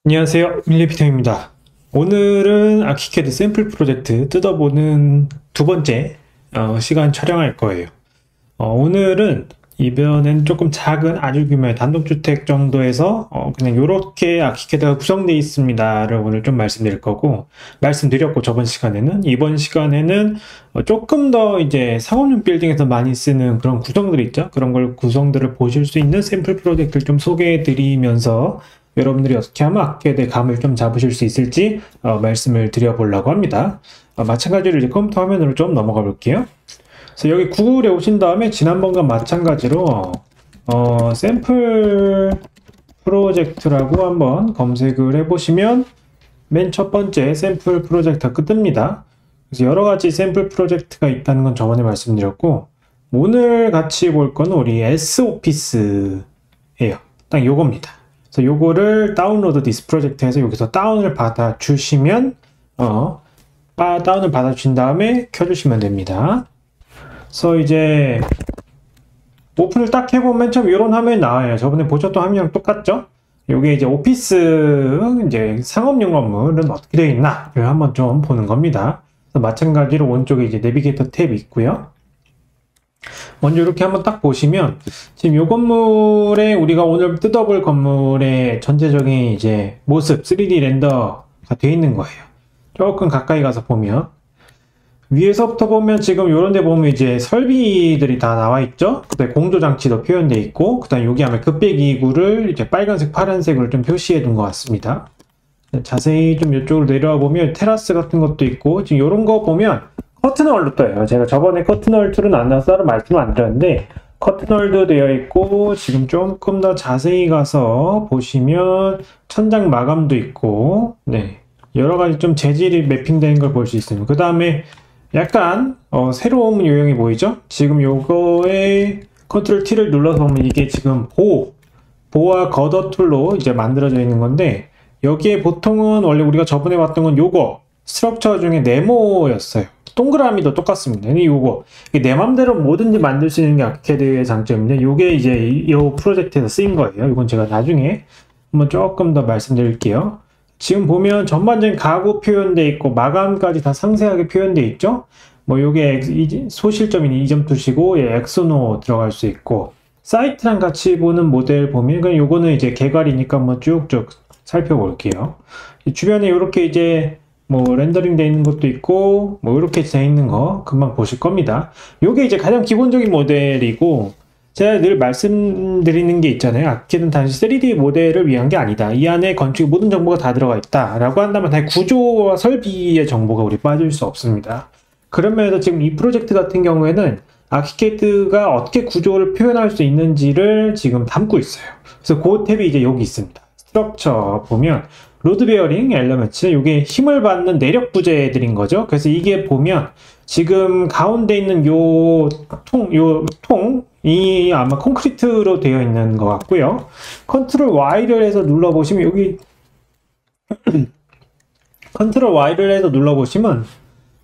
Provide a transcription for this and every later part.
안녕하세요. 밀리피터입니다. 오늘은 아키캐드 샘플 프로젝트 뜯어보는 두 번째 시간 촬영할 거예요. 오늘은 이번엔 조금 작은 아주 규모의 단독주택 정도에서 그냥 이렇게 아키캐드가 구성되어 있습니다를 오늘 좀 말씀드릴 거고, 말씀드렸고 저번 시간에는, 이번 시간에는 조금 더 이제 상업용 빌딩에서 많이 쓰는 그런 구성들 있죠. 그런 걸 구성들을 보실 수 있는 샘플 프로젝트를 좀 소개해 드리면서 여러분들이 어떻게 하면 아키캐드의 감을 좀 잡으실 수 있을지 말씀을 드려보려고 합니다. 마찬가지로 이제 컴퓨터 화면으로 좀 넘어가 볼게요. 그래서 여기 구글에 오신 다음에 지난번과 마찬가지로 샘플 프로젝트라고 한번 검색을 해보시면 맨 첫 번째 샘플 프로젝트가 뜹니다. 그래서 여러 가지 샘플 프로젝트가 있다는 건 저번에 말씀드렸고, 오늘 같이 볼 거는 우리 S오피스예요. 딱 요겁니다. 그래서 요거를 다운로드 디스 프로젝트에서 여기서 다운을 받아 주시면 다운을 받아 주신 다음에 켜주시면 됩니다. 그래서 이제 오픈을 딱 해보면 참 이런 화면이 나와요. 저번에 보셨던 화면이랑 똑같죠? 요게 이제 오피스 이제 상업용 건물은 어떻게 되어 있나 한번 좀 보는 겁니다. 그래서 마찬가지로 오른쪽에 이제 내비게이터 탭이 있고요. 먼저 이렇게 한번 딱 보시면 지금 이 건물에 우리가 오늘 뜯어볼 건물의 전체적인 이제 모습 3D 렌더가 되어 있는 거예요. 조금 가까이 가서 보면 위에서부터 보면 지금 요런 데 보면 이제 설비들이 다 나와 있죠. 그다음에 공조 장치도 표현되어 있고, 그다음에 여기 아마 급배기구를 이제 빨간색 파란색으로 좀 표시해 둔 것 같습니다. 자세히 좀 이쪽으로 내려와 보면 테라스 같은 것도 있고, 지금 요런 거 보면 커튼홀도 떠요. 제가 저번에 커튼홀 툴은 안 나와서 따로 말씀을 안 드렸는데 커튼홀도 되어 있고, 지금 조금 더 자세히 가서 보시면 천장 마감도 있고, 네, 여러 가지 좀 재질이 매핑된 걸 볼 수 있습니다. 그 다음에 약간 새로운 요령이 보이죠? 지금 요거에 컨트롤 T를 눌러서 보면 이게 지금 보와 걷어 툴로 이제 만들어져 있는 건데, 여기에 보통은 원래 우리가 저번에 봤던 건 요거 스트럭처 중에 네모였어요. 동그라미도 똑같습니다. 요거 내 맘대로 뭐든지 만들 수 있는 게 아키캐드의 장점인데, 요게 이제 이 프로젝트에서 쓰인 거예요. 이건 제가 나중에 한번 조금 더 말씀드릴게요. 지금 보면 전반적인 가구 표현되어 있고 마감까지 다 상세하게 표현되어 있죠. 뭐 요게 소실점인 이 점 두시고 엑소노 들어갈 수 있고, 사이트랑 같이 보는 모델 보면 요거는 이제 개괄이니까 한번 쭉쭉 살펴볼게요. 주변에 이렇게 이제 뭐 렌더링 되어 있는 것도 있고, 뭐 이렇게 되어 있는 거 금방 보실 겁니다. 요게 이제 가장 기본적인 모델이고, 제가 늘 말씀드리는 게 있잖아요. 아키캐드는 단지 3D 모델을 위한 게 아니다. 이 안에 건축 모든 정보가 다 들어가 있다 라고 한다면 다 구조와 설비의 정보가 우리 빠질 수 없습니다. 그런 면에서 지금 이 프로젝트 같은 경우에는 아키캐드가 어떻게 구조를 표현할 수 있는지를 지금 담고 있어요. 그래서 그 탭이 이제 여기 있습니다. 스트럭처 보면 로드 베어링 엘리먼트, 이게 힘을 받는 내력 부재들인 거죠. 그래서 이게 보면 지금 가운데 있는 요 통이 아마 콘크리트로 되어 있는 것 같고요. 컨트롤 Y를 해서 눌러보시면 여기 컨트롤 Y를 해서 눌러보시면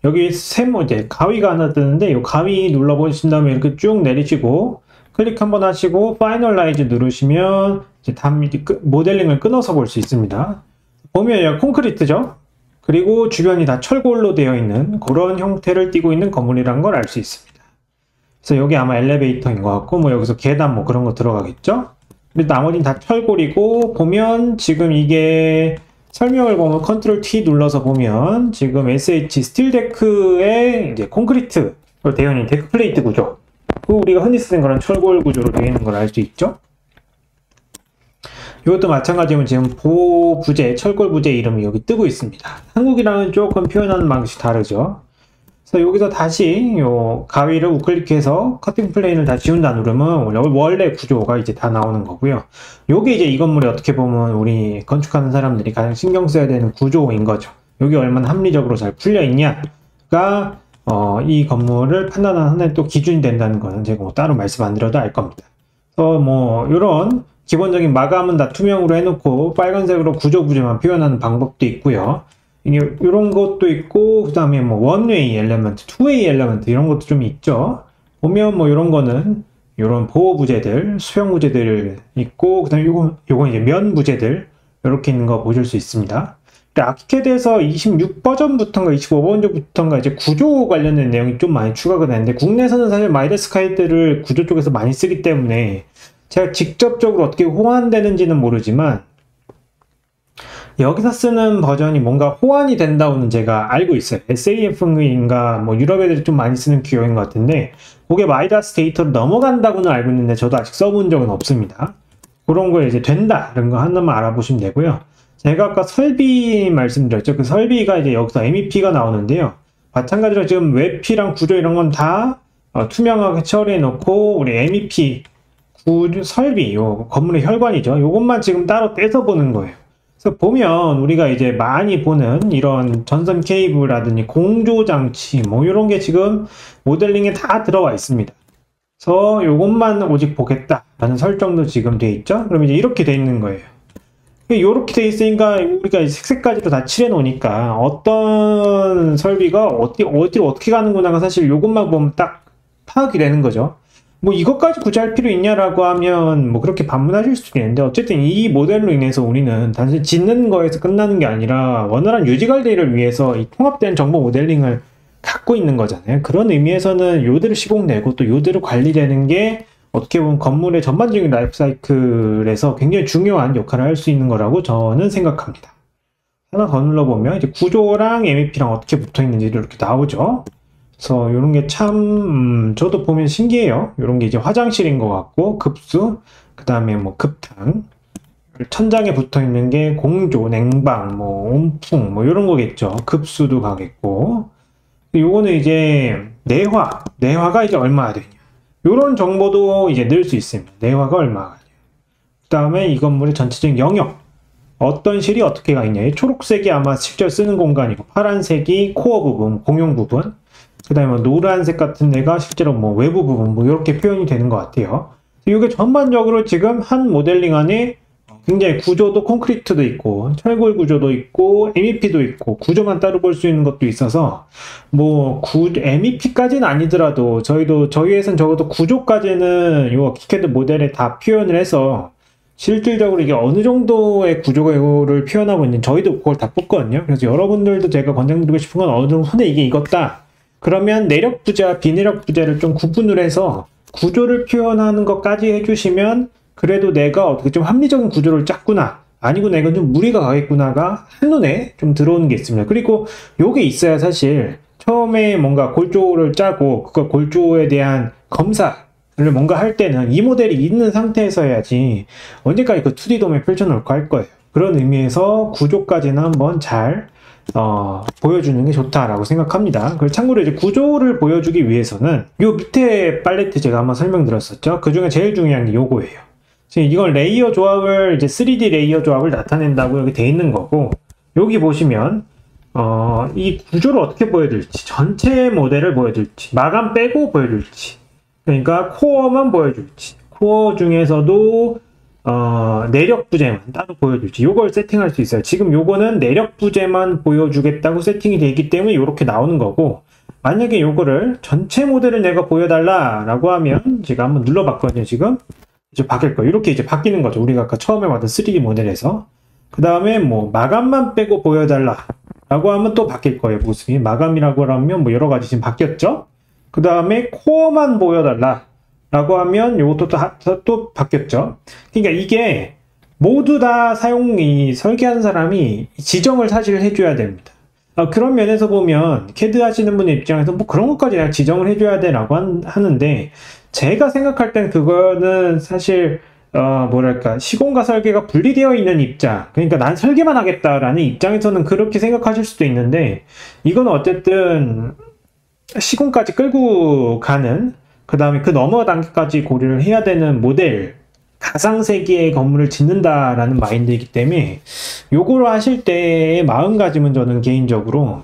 여기 이제 가위가 하나 뜨는데, 이 가위 눌러보신 다음에 이렇게 쭉 내리시고 클릭 한번 하시고 파이널라이즈 누르시면 이제 모델링을 끊어서 볼 수 있습니다. 보면 콘크리트죠. 그리고 주변이 다 철골로 되어 있는 그런 형태를 띠고 있는 건물이라는 걸 알 수 있습니다. 그래서 여기 아마 엘리베이터인 것 같고, 뭐 여기서 계단 뭐 그런 거 들어가겠죠. 근데 나머지는 다 철골이고, 보면 지금 이게 설명을 보면 컨트롤 T 눌러서 보면 지금 SH 스틸 데크에 이제 콘크리트로 되어 있는 데크 플레이트 구조, 우리가 흔히 쓰는 그런 철골 구조로 되어 있는 걸 알 수 있죠. 이것도 마찬가지로 지금 부재, 철골 부재 이름이 여기 뜨고 있습니다. 한국이랑은 조금 표현하는 방식이 다르죠. 그래서 여기서 다시 요 가위를 우클릭해서 커팅 플레인을 다 지운다 누르면 원래 구조가 이제 다 나오는 거고요. 요게 이제 이 건물이 어떻게 보면 우리 건축하는 사람들이 가장 신경 써야 되는 구조인 거죠. 여기 얼마나 합리적으로 잘 풀려 있냐가 이 건물을 판단하는 또 기준이 된다는 거는 제가 뭐 따로 말씀 안 드려도 알 겁니다. 그래서 뭐 요런 기본적인 마감은 다 투명으로 해놓고 빨간색으로 구조 부재만 표현하는 방법도 있고요. 이런 것도 있고, 그 다음에 뭐 원웨이 엘리먼트, 투웨이 엘리먼트 이런 것도 좀 있죠. 보면 뭐 이런 거는 이런 보호 부재들, 수평 부재들 있고, 그 다음에 요건 이제 면 부재들, 이렇게 있는 거 보실 수 있습니다. 아키캐드에서 26 버전부터인가 25 버전부터인가 이제 구조 관련된 내용이 좀 많이 추가가 되는데 국내에서는 사실 마이더스카이드를 구조 쪽에서 많이 쓰기 때문에 제가 직접적으로 어떻게 호환되는지는 모르지만 여기서 쓰는 버전이 뭔가 호환이 된다고는 제가 알고 있어요. SAF인가 뭐 유럽 애들이 좀 많이 쓰는 기호인 것 같은데 그게 마이다스 데이터로 넘어간다고는 알고 있는데 저도 아직 써본 적은 없습니다. 그런 거 이제 된다 이런 거 하나만 알아보시면 되고요. 제가 아까 설비 말씀드렸죠. 그 설비가 이제 여기서 MEP가 나오는데요. 마찬가지로 지금 웹피랑 구조 이런 건 다 투명하게 처리해 놓고 우리 MEP 설비 요 건물의 혈관이죠. 요것만 지금 따로 떼서 보는 거예요. 그래서 보면 우리가 이제 많이 보는 이런 전선 케이블이라든지 공조 장치 뭐 이런 게 지금 모델링에 다 들어와 있습니다. 그래서 요것만 오직 보겠다라는 설정도 지금 돼 있죠. 그럼 이제 이렇게 돼 있는 거예요. 이렇게 돼 있으니까 우리가 색색까지로 다 칠해 놓으니까 어떤 설비가 어디로 어떻게 가는구나가 사실 요것만 보면 딱 파악이 되는 거죠. 뭐 이것까지 굳이 할 필요 있냐라고 하면 뭐 그렇게 반문하실 수도 있는데 어쨌든 이 모델로 인해서 우리는 단순히 짓는 거에서 끝나는 게 아니라 원활한 유지 관리를 위해서 이 통합된 정보 모델링을 갖고 있는 거잖아요. 그런 의미에서는 요대로 시공되고 또 요대로 관리되는 게 어떻게 보면 건물의 전반적인 라이프 사이클에서 굉장히 중요한 역할을 할 수 있는 거라고 저는 생각합니다. 하나 더 눌러보면 이제 구조랑 MEP랑 어떻게 붙어 있는지 이렇게 나오죠. 그래서 이런 게 참 저도 보면 신기해요. 이런 게 이제 화장실인 것 같고 급수, 그 다음에 뭐 급탕, 천장에 붙어 있는 게 공조, 냉방, 뭐 온풍, 뭐 이런 거겠죠. 급수도 가겠고, 요거는 이제 내화가 이제 얼마나 되냐. 이런 정보도 이제 넣을 수 있습니다. 내화가 얼마가 되냐. 그 다음에 이 건물의 전체적인 영역, 어떤 실이 어떻게 가 있냐. 초록색이 아마 실제로 쓰는 공간이고, 파란색이 코어 부분, 공용 부분. 그 다음에 뭐 노란색 같은 데가 실제로 뭐 외부 부분 뭐 이렇게 표현이 되는 것 같아요. 이게 전반적으로 지금 한 모델링 안에 굉장히 구조도 콘크리트도 있고 철골 구조도 있고 MEP도 있고 구조만 따로 볼 수 있는 것도 있어서 뭐 MEP까지는 아니더라도 저희 회사는 적어도 구조까지는 요 키캐드 모델에 다 표현을 해서 실질적으로 이게 어느 정도의 구조를 표현하고 있는지 저희도 그걸 다 뽑거든요. 그래서 여러분들도 제가 권장드리고 싶은 건 어느 정도 손에 이게 익었다. 그러면 내력 부재와 비내력 부재를 좀 구분을 해서 구조를 표현하는 것까지 해주시면 그래도 내가 어떻게 좀 합리적인 구조를 짰구나 아니고 내가 좀 무리가 가겠구나가 한눈에 좀 들어오는 게 있습니다. 그리고 요게 있어야 사실 처음에 뭔가 골조를 짜고 그 골조에 대한 검사를 뭔가 할 때는 이 모델이 있는 상태에서 해야지 언제까지 그 2D 도면 펼쳐놓을까 할 거예요. 그런 의미에서 구조까지는 한번 잘 보여주는 게 좋다라고 생각합니다. 그리고 참고로 이제 구조를 보여주기 위해서는 요 밑에 팔레트 제가 한번 설명드렸었죠. 그 중에 제일 중요한 게 요거예요. 지금 이건 레이어 조합을 이제 3D 레이어 조합을 나타낸다고 여기 돼 있는 거고 여기 보시면 이 구조를 어떻게 보여줄지 전체 모델을 보여줄지 마감 빼고 보여줄지 그러니까 코어만 보여줄지 코어 중에서도 내력 부재만 따로 보여줄지 요걸 세팅할 수 있어요. 지금 요거는 내력 부재만 보여주겠다고 세팅이 되어 있기 때문에 이렇게 나오는 거고 만약에 요거를 전체 모델을 내가 보여달라 라고 하면 제가 한번 눌러봤거든요. 지금 이제 바뀔 거예요. 이렇게 이제 바뀌는 거죠. 우리가 아까 처음에 봤던 3D 모델에서 그 다음에 뭐 마감만 빼고 보여달라 라고 하면 또 바뀔 거예요. 모습이 마감이라고 하면 뭐 여러 가지 지금 바뀌었죠. 그 다음에 코어만 보여달라 라고 하면 이것도 또 바뀌었죠. 그러니까 이게 모두 다 설계하는 사람이 지정을 사실 해줘야 됩니다. 그런 면에서 보면 CAD 하시는 분의 입장에서 뭐 그런 것까지 그냥 지정을 해줘야 되라고 하는데 제가 생각할 땐 그거는 사실 뭐랄까 시공과 설계가 분리되어 있는 입장 그러니까 난 설계만 하겠다라는 입장에서는 그렇게 생각하실 수도 있는데 이건 어쨌든 시공까지 끌고 가는 그 다음에 그 너머 단계까지 고려를 해야 되는 모델 가상세계의 건물을 짓는다라는 마인드이기 때문에 요거를 하실 때의 마음가짐은 저는 개인적으로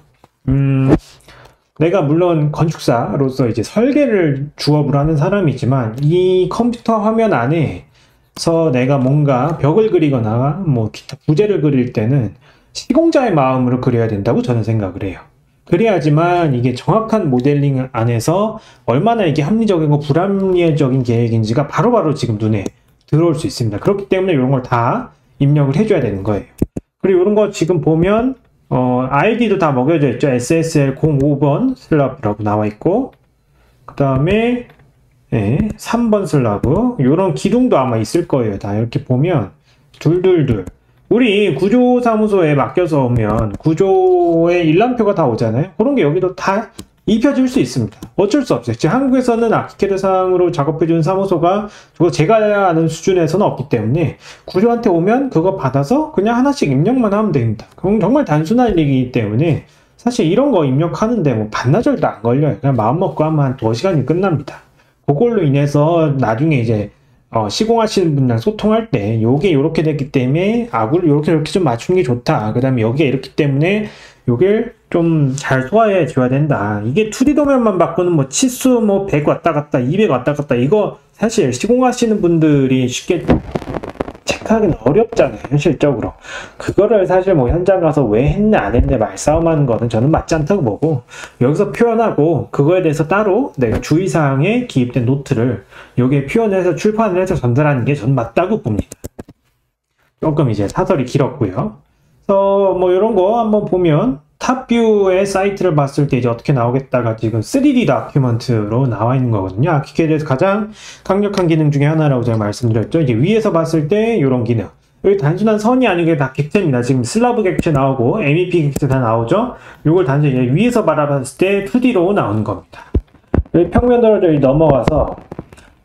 내가 물론 건축사로서 이제 설계를 주업으로 하는 사람이지만 이 컴퓨터 화면 안에서 내가 뭔가 벽을 그리거나 뭐 기타 부재를 그릴 때는 시공자의 마음으로 그려야 된다고 저는 생각을 해요. 그래야지만 이게 정확한 모델링 안에서 얼마나 이게 합리적이고 불합리적인 계획인지가 바로바로 지금 눈에 들어올 수 있습니다. 그렇기 때문에 이런 걸 다 입력을 해줘야 되는 거예요. 그리고 이런 거 지금 보면 아이디도 다 먹여져 있죠. SSL 05번 슬라브라고 나와 있고, 그 다음에 3번 슬라브, 이런 기둥도 아마 있을 거예요. 다 이렇게 보면 둘둘둘. 우리 구조사무소에 맡겨서 오면 구조의 일람표가 다 오잖아요. 그런 게 여기도 다 입혀질 수 있습니다. 어쩔 수 없어요. 지금 한국에서는 아키캐드상으로 작업해주는 사무소가 제가 아는 수준에서는 없기 때문에 구조한테 오면 그거 받아서 그냥 하나씩 입력만 하면 됩니다. 그건 정말 단순한 일이기 때문에 사실 이런 거 입력하는데 뭐 반나절도 안 걸려요. 그냥 마음먹고 하면 한 2시간이 끝납니다. 그걸로 인해서 나중에 이제 시공하시는 분이랑 소통할 때 요게 이렇게 됐기 때문에 악을 이렇게 좀 맞추는 게 좋다. 그 다음에 여기가 이렇기 때문에 요게 좀 잘 소화해 줘야 된다. 이게 2D 도면만 바꾸는 뭐 치수 뭐 100 왔다 갔다 200 왔다 갔다 이거 사실 시공하시는 분들이 쉽게 체크하기는 어렵잖아요, 현실적으로. 그거를 사실 뭐 현장 가서 왜 했네 안 했네 말싸움하는 거는 저는 맞지 않다고 보고, 여기서 표현하고 그거에 대해서 따로 내가 주의사항에 기입된 노트를 여기에 표현해서 출판을 해서 전달하는 게 저는 맞다고 봅니다. 조금 이제 사설이 길었고요. 그래서 뭐 이런 거 한번 보면 탑뷰의 사이트를 봤을 때 이제 어떻게 나오겠다가 지금 3D 다큐먼트로 나와 있는 거거든요. 아키캐드에서 가장 강력한 기능 중에 하나라고 제가 말씀드렸죠. 이제 위에서 봤을 때 이런 기능. 여기 단순한 선이 아니게 다 객체입니다. 지금 슬라브 객체 나오고 MEP 객체 다 나오죠. 이걸 단순히 위에서 바라봤을 때 2D로 나오는 겁니다. 여기 평면도로 저기 넘어가서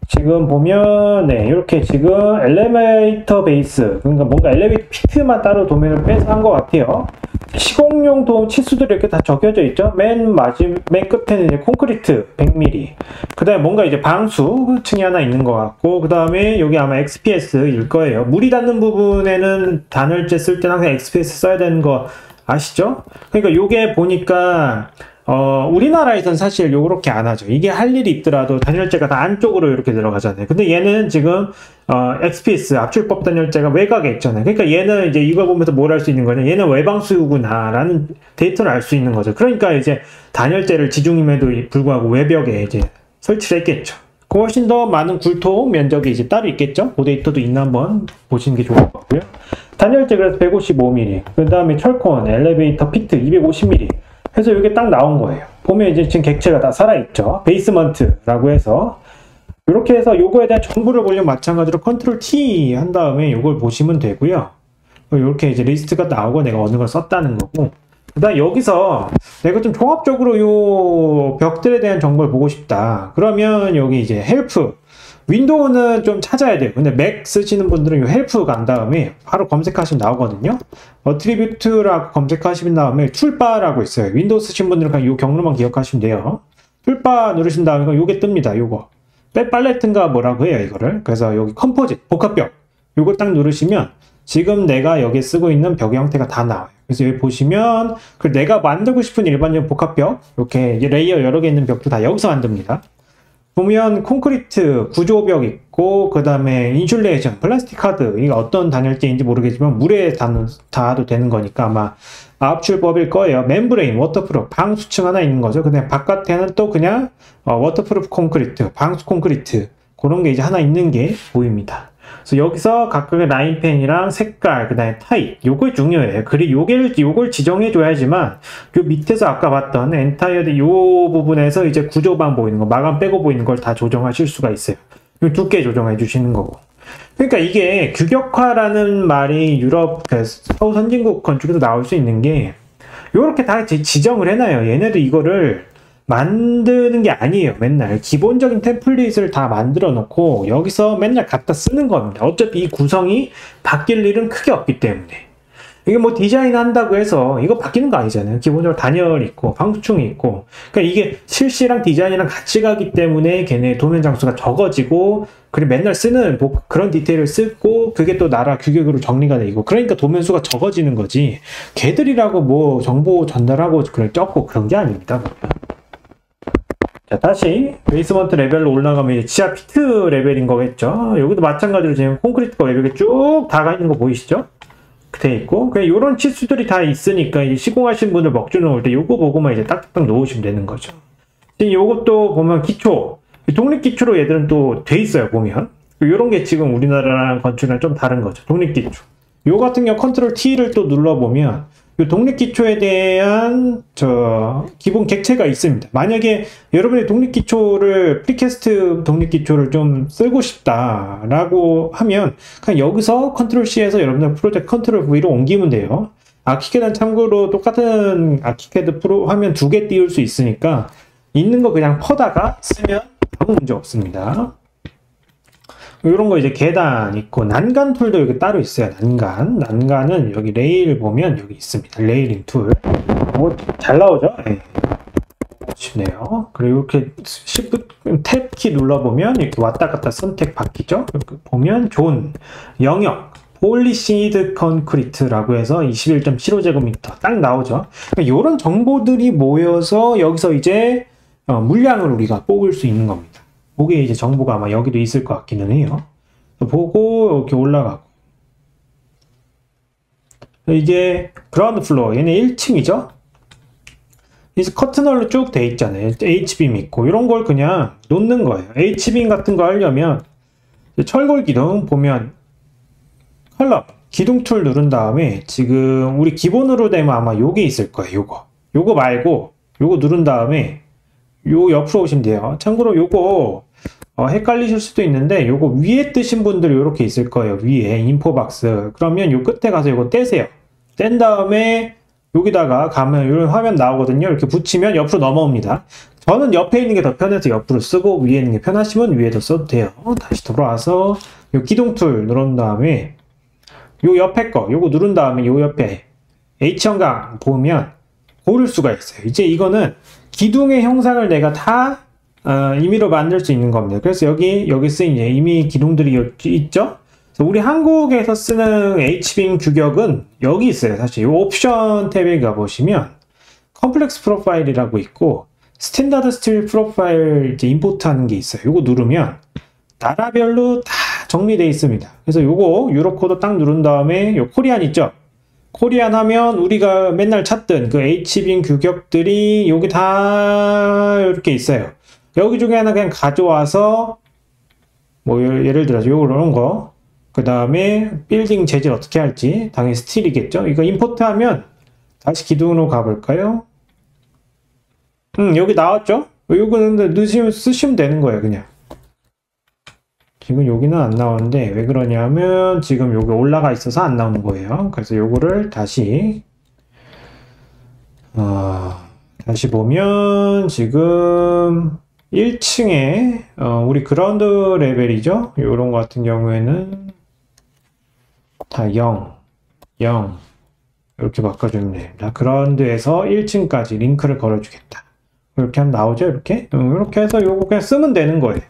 지금 보면 이렇게 지금 엘리베이터 베이스, 그러니까 뭔가 엘리베이터 피트만 따로 도면을 빼서 한 것 같아요. 시공용 치수들이 이렇게 다 적혀져 있죠. 맨 끝에는 이제 콘크리트 100mm, 그 다음에 뭔가 이제 방수층이 하나 있는 것 같고, 그 다음에 여기 아마 XPS일 거예요. 물이 닿는 부분에는 단열재 쓸 때는 항상 XPS 써야 되는 거 아시죠? 그러니까 요게 보니까 우리나라에선 사실 요렇게 안 하죠. 이게 할 일이 있더라도 단열재가 다 안쪽으로 이렇게 들어가잖아요. 근데 얘는 지금 XPS 압출법 단열재가 외곽에 있잖아요. 그러니까 얘는 이제 이거 보면서 뭘 할 수 있는 거냐, 얘는 외방수구나 라는 데이터를 알 수 있는 거죠. 그러니까 이제 단열재를 지중임에도 불구하고 외벽에 이제 설치를 했겠죠. 훨씬 더 많은 굴토 면적이 이제 따로 있겠죠. 그 데이터도 있나 한번 보시는 게 좋을 것 같고요. 단열재 그래서 155mm, 그 다음에 철콘 엘리베이터 피트 250mm 해서 이게 딱 나온 거예요. 보면 이제 지금 객체가 다 살아있죠. 베이스먼트라고 해서 이렇게 해서 요거에 대한 정보를 보려면 마찬가지로 컨트롤 T 한 다음에 요걸 보시면 되고요. 이렇게 이제 리스트가 나오고 내가 어느 걸 썼다는 거고, 그 다음 여기서 내가 좀 종합적으로 요 벽들에 대한 정보를 보고 싶다. 그러면 여기 이제 헬프, 윈도우는 좀 찾아야 돼요. 근데 맥 쓰시는 분들은 이 헬프 간 다음에 바로 검색하시면 나오거든요. 어트리뷰트라고 검색하시면 다음에 툴바라고 있어요. 윈도우 쓰신 분들은 그냥 이 경로만 기억하시면 돼요. 툴바 누르신 다음에 요게 뜹니다. 요거 팔레트인가 뭐라고 해요, 이거를. 그래서 여기 컴포짓, 복합벽, 요거 딱 누르시면 지금 내가 여기 쓰고 있는 벽의 형태가 다 나와요. 그래서 여기 보시면 내가 만들고 싶은 일반적인 복합벽, 이렇게 레이어 여러 개 있는 벽도 다 여기서 만듭니다. 보면 콘크리트 구조벽 있고, 그 다음에 인슐레이션, 플라스틱 하드, 이게 어떤 단열재인지 모르겠지만 물에 닿아도 되는 거니까 아마 압출법일 거예요. 멤브레인, 워터프루프, 방수층 하나 있는 거죠. 근데 바깥에는 또 그냥 워터프루프 콘크리트, 방수 콘크리트, 그런 게 이제 하나 있는 게 보입니다. 그래서 여기서 각각의 라인펜이랑 색깔, 그 다음에 타입, 요거 중요해요. 그리고 요걸 지정해 줘야지만 요 밑에서 아까 봤던 엔타이어드 요 부분에서 이제 구조방 보이는 거, 마감 빼고 보이는 걸 다 조정하실 수가 있어요. 요 두께 조정해 주시는 거고. 그러니까 이게 규격화라는 말이 유럽 서구 선진국 건축에서 나올 수 있는 게 요렇게 다 지정을 해놔요. 얘네들 이거를 만드는 게 아니에요. 맨날 기본적인 템플릿을 다 만들어 놓고 여기서 맨날 갖다 쓰는 겁니다. 어차피 이 구성이 바뀔 일은 크게 없기 때문에. 이게 뭐 디자인 한다고 해서 이거 바뀌는 거 아니잖아요. 기본적으로 단열이 있고 방수층이 있고, 그러니까 이게 실시랑 디자인이랑 같이 가기 때문에 걔네 도면 장수가 적어지고, 그리고 맨날 쓰는 뭐 그런 디테일을 쓰고 그게 또 나라 규격으로 정리가 되고, 그러니까 도면 수가 적어지는 거지 걔들이라고 뭐 정보 전달하고 그걸 적고 그런 게 아닙니다. 자, 다시 베이스먼트 레벨로 올라가면 이제 지하 피트 레벨인 거겠죠. 여기도 마찬가지로 지금 콘크리트가 이렇게 쭉 다가 있는 거 보이시죠? 돼 있고, 그냥 요런 치수들이 다 있으니까 이제 시공하신 분들 먹주 놓을 때 요거 보고만 이제 딱딱 놓으시면 되는 거죠. 지금 요것도 보면 기초, 독립 기초로 얘들은 또 돼 있어요, 보면. 요런 게 지금 우리나라랑 건축이랑 좀 다른 거죠. 독립 기초. 요 같은 경우 컨트롤 T를 또 눌러보면 요 독립기초에 대한 기본 객체가 있습니다. 만약에 여러분이 독립기초를 프리캐스트 독립기초를 좀 쓰고 싶다라고 하면 그냥 여기서 컨트롤 C에서 여러분들 프로젝트 컨트롤 V로 옮기면 돼요. 아키캐드는 참고로 똑같은 아키캐드 프로 화면 2개 띄울 수 있으니까 있는 거 그냥 퍼다가 쓰면 아무 문제 없습니다. 이런 거 이제 계단 있고 난간 툴도 여기 따로 있어요. 난간은 여기 레일 보면 여기 있습니다. 레일링 툴. 뭐 잘 나오죠? 네. 쉽네요. 그리고 이렇게 탭 키 눌러보면 이렇게 왔다 갔다 선택 바뀌죠? 이렇게 보면 존, 영역, 폴리시드 컨크리트라고 해서 21.75제곱미터 딱 나오죠. 그러니까 이런 정보들이 모여서 여기서 이제 물량을 우리가 뽑을 수 있는 겁니다. 그게 이제 정보가 아마 여기도 있을 것 같기는 해요. 보고 이렇게 올라가고 이제 그라운드 플로어 얘네 1층이죠. 이제 커튼홀로 쭉 돼 있잖아요. H빔 있고 이런 걸 그냥 놓는 거예요. H빔 같은 거 하려면 철골 기둥 보면 컬럼 기둥 툴 누른 다음에 지금 우리 기본으로 되면 아마 요게 있을 거예요. 요거 말고 요거 누른 다음에 요 옆으로 오시면 돼요. 참고로 요거 헷갈리실 수도 있는데 요거 위에 뜨신 분들이 요렇게 있을 거예요. 위에 인포박스. 그러면 요 끝에 가서 요거 떼세요. 뗀 다음에 여기다가 가면 이런 화면 나오거든요. 이렇게 붙이면 옆으로 넘어옵니다. 저는 옆에 있는 게 더 편해서 옆으로 쓰고 위에 있는 게 편하시면 위에도 써도 돼요. 다시 돌아와서 요 기둥 툴 누른 다음에 요 옆에 거 요거 누른 다음에 요 옆에 H형광 보면 고를 수가 있어요. 이제 이거는 기둥의 형상을 내가 다 임의로 만들 수 있는 겁니다. 그래서 여기 쓰인 임의 기둥들이 있죠? 그래서 우리 한국에서 쓰는 H빔 규격은 여기 있어요. 사실 이 옵션 탭에 가보시면 컴플렉스 프로파일이라고 있고 스탠다드 스틸 프로파일 이제 임포트 하는 게 있어요. 이거 누르면 나라별로 다 정리되어 있습니다. 그래서 요거 유로코드 딱 누른 다음에 요 코리안 있죠? 코리안 하면 우리가 맨날 찾던 그 H빔 규격들이 여기 다 이렇게 있어요. 여기 중에 하나 그냥 가져와서 뭐 예를 들어서 요런 거 그 다음에 빌딩 재질 어떻게 할지 당연히 스틸이겠죠. 이거 임포트 하면 다시 기둥으로 가볼까요? 여기 나왔죠? 요거는 넣으시면 쓰시면 되는 거예요. 그냥 지금 여기는 안 나오는데 왜 그러냐면 지금 여기 올라가 있어서 안 나오는 거예요. 그래서 요거를 다시 다시 보면 지금 1층에 우리 그라운드 레벨이죠. 요런 거 같은 경우에는 다 0 이렇게 바꿔주면 됩니다. 그라운드에서 1층까지 링크를 걸어주겠다. 이렇게 하면 나오죠. 이렇게 해서 요거 그냥 쓰면 되는 거예요.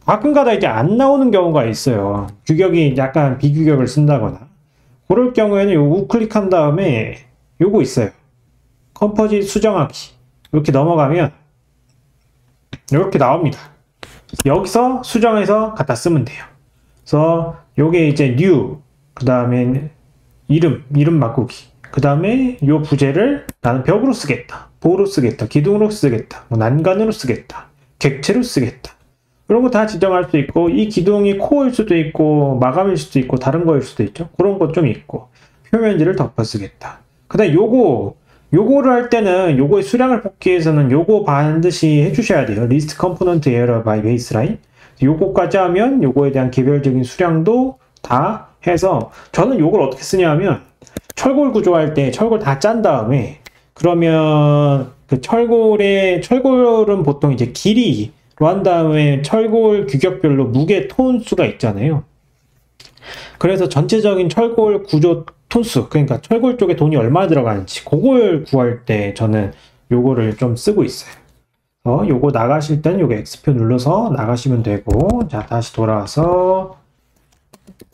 가끔가다 이제 안 나오는 경우가 있어요. 규격이 약간 비규격을 쓴다거나 그럴 경우에는 요 우클릭한 다음에 요거 있어요. 컴포짓 수정하기 이렇게 넘어가면 이렇게 나옵니다. 여기서 수정해서 갖다 쓰면 돼요. 그래서 요게 이제 new 그 다음에 이름 바꾸기 그 다음에 요 부재를 나는 벽으로 쓰겠다, 보로 쓰겠다, 기둥으로 쓰겠다, 뭐 난간으로 쓰겠다, 객체로 쓰겠다 이런 거 다 지정할 수 있고 이 기둥이 코어일 수도 있고 마감일 수도 있고 다른 거일 수도 있죠. 그런 거 좀 있고 표면지를 덮어 쓰겠다. 그 다음에 요거를 할 때는 요거의 수량을 뽑기 위해서는 요거 반드시 해주셔야 돼요. 리스트 컴포넌트 에러 바이 베이스라인 요거까지 하면 요거에 대한 개별적인 수량도 다 해서 저는 요걸 어떻게 쓰냐면 철골 구조할 때 철골 다 짠 다음에 그러면 그 철골은 보통 이제 길이로 한 다음에 철골 규격별로 무게 톤수가 있잖아요. 그래서 전체적인 철골 구조 톤수 그러니까 철골 쪽에 돈이 얼마 들어가는지 그걸 구할 때 저는 요거를 좀 쓰고 있어요. 요거 나가실 땐 요거 X표 눌러서 나가시면 되고 자 다시 돌아와서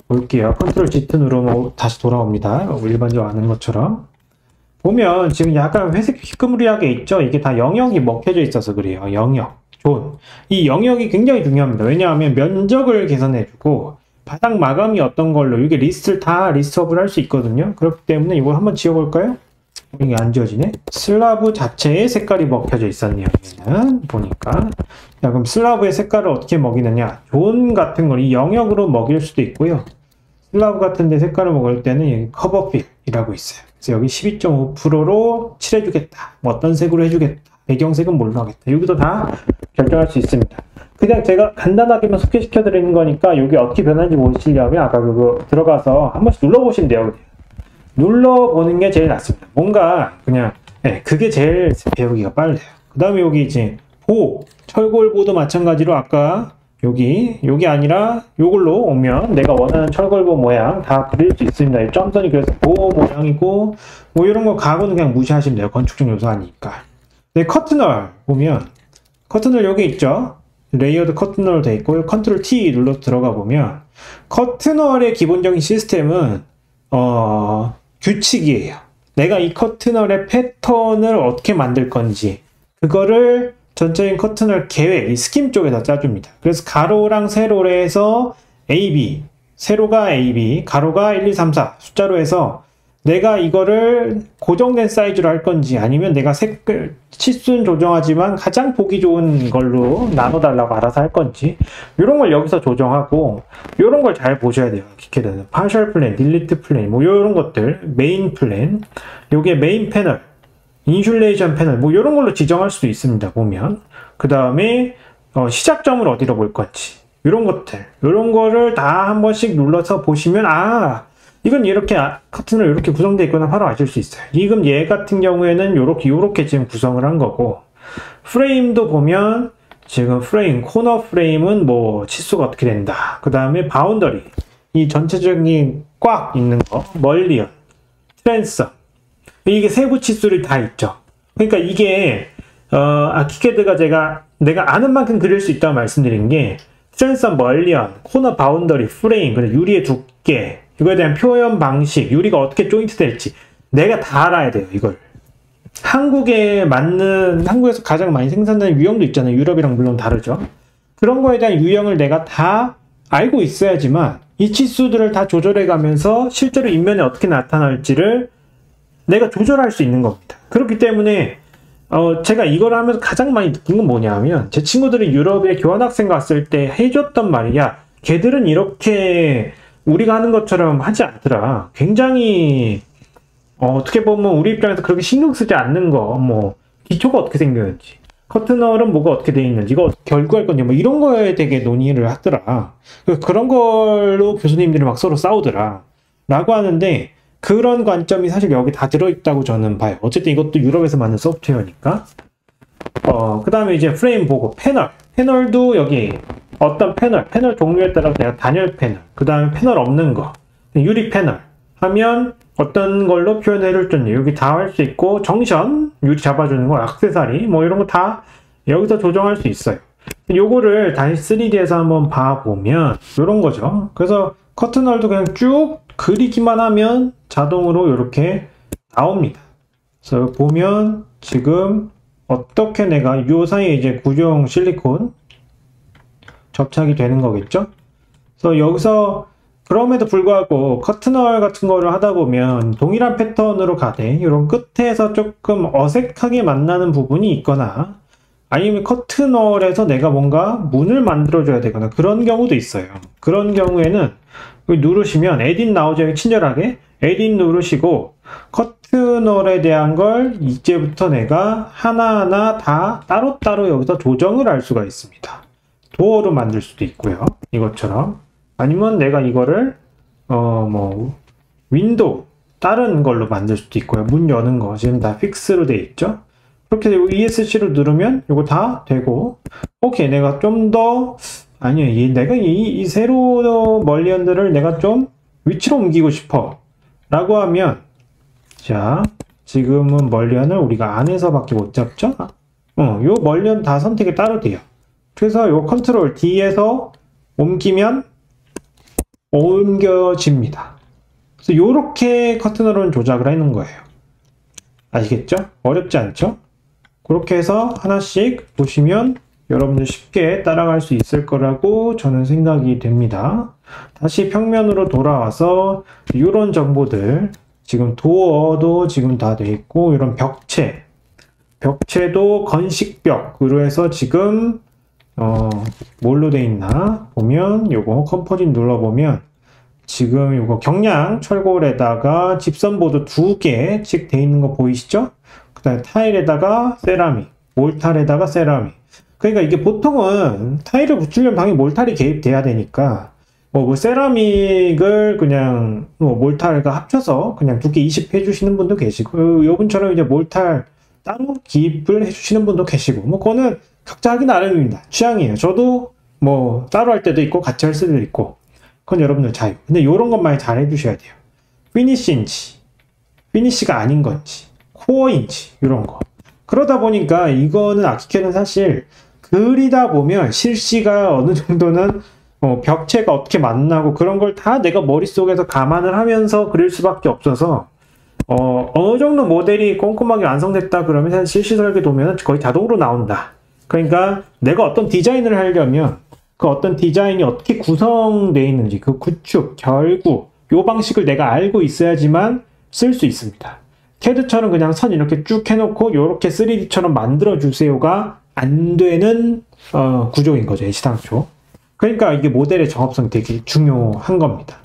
볼게요. 컨트롤 Z 누르면 다시 돌아옵니다. 일반적으로 아는 것처럼 보면 지금 약간 회색 희끄무리하게 있죠. 이게 다 영역이 먹혀져 있어서 그래요. 영역, 존. 이 영역이 굉장히 중요합니다. 왜냐하면 면적을 계산해주고 바닥 마감이 어떤 걸로 이게 리스트업을 할 수 있거든요. 그렇기 때문에 이걸 한번 지워볼까요? 이게 안 지워지네. 슬라브 자체에 색깔이 먹혀져 있었네요. 얘는 보니까. 자, 그럼 슬라브의 색깔을 어떻게 먹이느냐? 존 같은 걸 이 영역으로 먹일 수도 있고요. 슬라브 같은데 색깔을 먹을 때는 여기 커버필이라고 있어요. 그래서 여기 12.5%로 칠해주겠다. 뭐 어떤 색으로 해주겠다. 배경색은 뭘로 하겠다. 여기도 다 결정할 수 있습니다. 그냥 제가 간단하게만 소개시켜 드리는 거니까 여기 어떻게 변하는지 보시려면 아까 그거 들어가서 한 번씩 눌러보시면 돼요. 눌러보는 게 제일 낫습니다. 뭔가 그냥 그게 제일 배우기가 빨라요. 그 다음에 여기 이제 철골보도 마찬가지로 아까 여기 아니라 요걸로 오면 내가 원하는 철골보 모양 다 그릴 수 있습니다. 이 점선이 그래서 보 모양이고 뭐 이런 거 가고는 그냥 무시하시면 돼요. 건축적 요소 아니니까. 네, 커튼월 보면 커튼월 여기 있죠. 레이어드 커튼월 돼 있고 컨트롤 T 눌러서 들어가 보면 커튼월의 기본적인 시스템은 규칙이에요. 내가 이 커튼월의 패턴을 어떻게 만들 건지 그거를 전체적인 커튼월 계획, 이 스킴 쪽에다 짜줍니다. 그래서 가로랑 세로로 해서 AB, 세로가 AB, 가로가 1, 2, 3, 4 숫자로 해서 내가 이거를 고정된 사이즈로 할 건지 아니면 내가 색깔, 치수는 조정하지만 가장 보기 좋은 걸로 나눠달라고 알아서 할 건지 이런 걸 여기서 조정하고 이런 걸 잘 보셔야 돼요. 기캐드는 파셜 플랜, 딜리트 플랜 뭐 이런 것들, 메인 플랜, 요게 메인 패널, 인슐레이션 패널 뭐 이런 걸로 지정할 수도 있습니다. 보면 그 다음에 시작점을 어디로 볼 건지 이런 것들 이런 거를 다 한 번씩 눌러서 보시면 이건 이렇게 커튼을 이렇게 구성되어 있구나 바로 아실 수 있어요. 지금 얘 같은 경우에는 요렇게 지금 구성을 한 거고 프레임도 보면 지금 코너 프레임은 뭐 치수가 어떻게 된다. 그 다음에 바운더리 이 전체적인 꽉 있는 거 멀리언, 트랜섬 이게 세부 치수를 다 있죠. 그러니까 이게 키캐드가 내가 아는 만큼 그릴 수 있다고 말씀드린 게 트랜섬, 멀리언, 코너 바운더리, 프레임, 그리고 유리의 두께 이거에 대한 표현 방식, 유리가 어떻게 조인트 될지 내가 다 알아야 돼요. 이걸 한국에서 가장 많이 생산되는 유형도 있잖아요. 유럽이랑 물론 다르죠. 그런 거에 대한 유형을 내가 다 알고 있어야지만 이 치수들을 다 조절해 가면서 실제로 인면에 어떻게 나타날지를 내가 조절할 수 있는 겁니다. 그렇기 때문에 제가 이걸 하면서 가장 많이 느낀 건 뭐냐면 제 친구들이 유럽에 교환학생 갔을 때 해줬던 말이야. 걔들은 이렇게 우리가 하는 것처럼 하지 않더라. 굉장히 어떻게 보면 우리 입장에서 그렇게 신경 쓰지 않는 거, 뭐 기초가 어떻게 생겼는지, 커튼월은 뭐가 어떻게 되어 있는지, 이거 어떻게 결구할 건지 뭐 이런 거에 되게 논의를 하더라. 그런 걸로 교수님들이 막 서로 싸우더라. 라고 하는데 그런 관점이 사실 여기 다 들어있다고 저는 봐요. 어쨌든 이것도 유럽에서 만든 소프트웨어니까. 그 다음에 이제 프레임 보고 패널도 여기 어떤 패널 종류에 따라서 내가 단열 패널, 그 다음에 패널 없는 거, 유리 패널 하면 어떤 걸로 표현해줄 건지 여기 다 할 수 있고 정션, 유리 잡아주는 거, 액세서리 뭐 이런 거 다 여기서 조정할 수 있어요. 요거를 다시 3D에서 한번 봐보면 이런 거죠. 그래서 커튼월도 그냥 쭉 그리기만 하면 자동으로 이렇게 나옵니다. 그래서 보면 지금 어떻게 내가 요 사이에 이제 구조용 실리콘 접착이 되는 거겠죠? 그래서 여기서 그럼에도 불구하고 커튼월 같은 거를 하다 보면 동일한 패턴으로 가되 이런 끝에서 조금 어색하게 만나는 부분이 있거나 아니면 커튼월에서 내가 뭔가 문을 만들어줘야 되거나 그런 경우도 있어요. 그런 경우에는 여기 누르시면 에딧 나오죠. 여기 친절하게 에딧 누르시고 커튼월에 대한 걸 이제부터 내가 하나하나 다 따로따로 여기서 조정을 할 수가 있습니다. 도어로 만들 수도 있고요. 이것처럼. 아니면 내가 이거를 윈도우 다른 걸로 만들 수도 있고요. 문 여는 거 지금 다 픽스로 돼 있죠. 그렇게 되고 ESC를 누르면 이거 다 되고 오케이 내가 좀 더 내가 이 세로 멀리언들을 내가 좀 위치로 옮기고 싶어 라고 하면 자 지금은 멀리언을 우리가 안에서밖에 못 잡죠. 요 멀리언 다 선택이 따로 돼요. 그래서 요 컨트롤 D에서 옮기면 옮겨집니다. 그래서 요렇게 커튼월은 조작을 해놓은 거예요. 아시겠죠? 어렵지 않죠? 그렇게 해서 하나씩 보시면 여러분들 쉽게 따라갈 수 있을 거라고 저는 생각이 됩니다. 다시 평면으로 돌아와서 이런 정보들 지금 도어도 지금 다 돼 있고 이런 벽체도 건식벽으로 해서 지금 뭘로 돼 있나 보면 요거 컴포짓 눌러보면 지금 이거 경량 철골에다가 집선보드 2개씩 돼 있는 거 보이시죠? 그 다음에 타일에다가 세라믹, 몰탈에다가 세라믹. 그러니까 이게 보통은 타일을 붙이려면 당연히 몰탈이 개입돼야 되니까 뭐 세라믹을 그냥 몰탈과 합쳐서 그냥 두께 20 해주시는 분도 계시고, 요분처럼 이제 몰탈 따로 기입을 해주시는 분도 계시고, 뭐 그거는 각자 하기 나름입니다. 취향이에요. 저도 뭐 따로 할 때도 있고 같이 할 수도 있고, 그건 여러분들 자유. 근데 요런 것만 잘 해주셔야 돼요. 피니쉬인지 피니쉬가 아닌 건지 코어인지 이런 거. 그러다 보니까 이거는 아키캐는 사실 그리다 보면 실시가 어느 정도는 벽체가 어떻게 만나고 그런 걸 다 내가 머릿속에서 감안을 하면서 그릴 수밖에 없어서 어느 정도 모델이 꼼꼼하게 완성됐다 그러면 사실 실시 설계 도면은 거의 자동으로 나온다. 그러니까 내가 어떤 디자인을 하려면 그 어떤 디자인이 어떻게 구성되어 있는지, 그 구축, 결구, 요 방식을 내가 알고 있어야지만 쓸 수 있습니다. 캐드처럼 그냥 선 이렇게 쭉 해놓고 요렇게 3D처럼 만들어주세요가 안 되는 구조인 거죠, 애시당초. 그러니까 이게 모델의 정합성이 되게 중요한 겁니다.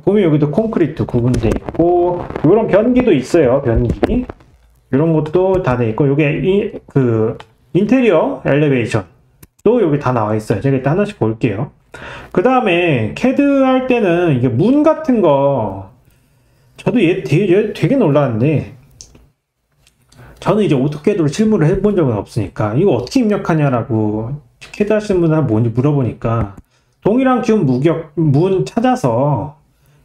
보면 여기도 콘크리트 구분되어 있고, 요런 변기도 있어요, 변기. 이런 것도 다 돼 있고, 요게 인테리어 엘리베이션. 또 여기 다 나와 있어요. 제가 일단 하나씩 볼게요. 그 다음에 캐드 할 때는 이게 문 같은 거, 저도 얘 되게 놀랐는데, 저는 이제 오토캐드로 실무를 해본 적은 없으니까 이거 어떻게 입력하냐라고 캐드 하시는 분들 뭔지 물어보니까 동일한 기운 문 찾아서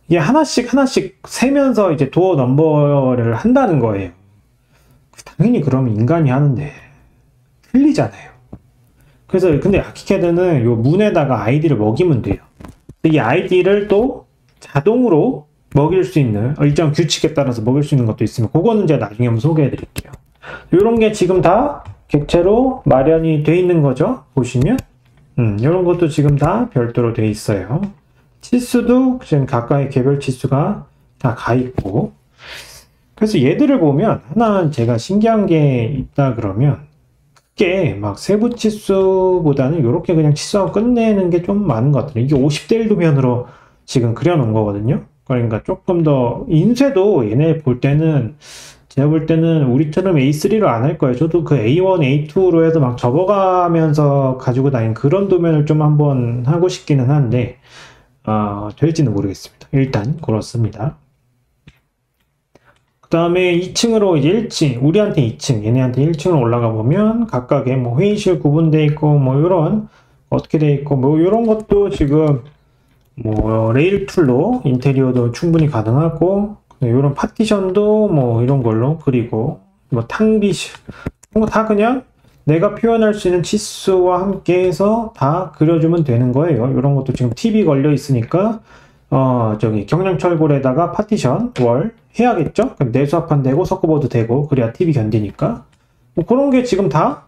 이게 하나씩 세면서 이제 도어 넘버를 한다는 거예요. 당연히 그러면 인간이 하는데 틀리잖아요. 그래서 근데 아키캐드는 요 문에다가 아이디를 먹이면 돼요. 이 아이디를 또 자동으로 먹일 수 있는 일정 규칙에 따라서 먹일 수 있는 것도 있으면 그거는 제가 나중에 한번 소개해 드릴게요. 이런 게 지금 다 객체로 마련이 돼 있는 거죠. 보시면 이런 것도 지금 다 별도로 돼 있어요. 치수도 지금 각각의 개별 치수가 다 가 있고, 그래서 얘들을 보면 하나 제가 신기한 게 있다 그러면 크게 막 세부 치수보다는 이렇게 그냥 치수하고 끝내는 게 좀 많은 것 같아요. 이게 50대 1 도면으로 지금 그려놓은 거거든요. 그러니까 조금 더 인쇄도 얘네 볼 때는 제가 볼 때는 우리처럼 A3로 안 할 거예요. 저도 그 A1, A2로 해서 막 접어가면서 가지고 다니는 그런 도면을 좀 한번 하고 싶기는 한데 될지는 모르겠습니다. 일단 그렇습니다. 그 다음에 2층으로 이제 1층, 우리한테 2층, 얘네한테 1층으로 올라가 보면 각각의 뭐 회의실 구분되어 있고 뭐 이런 어떻게 되어 있고 뭐 이런 것도 지금 뭐 레일 툴로 인테리어도 충분히 가능하고, 이런 파티션도 뭐 이런 걸로 그리고 뭐 탕비실 다 그냥 내가 표현할 수 있는 치수와 함께 해서 다 그려주면 되는 거예요. 이런 것도 지금 TV 걸려 있으니까 저기 경량철골에다가 파티션 월 해야겠죠? 그럼 내수합판 되고 서커보드 되고 그래야 TV 견디니까 뭐 그런 게 지금 다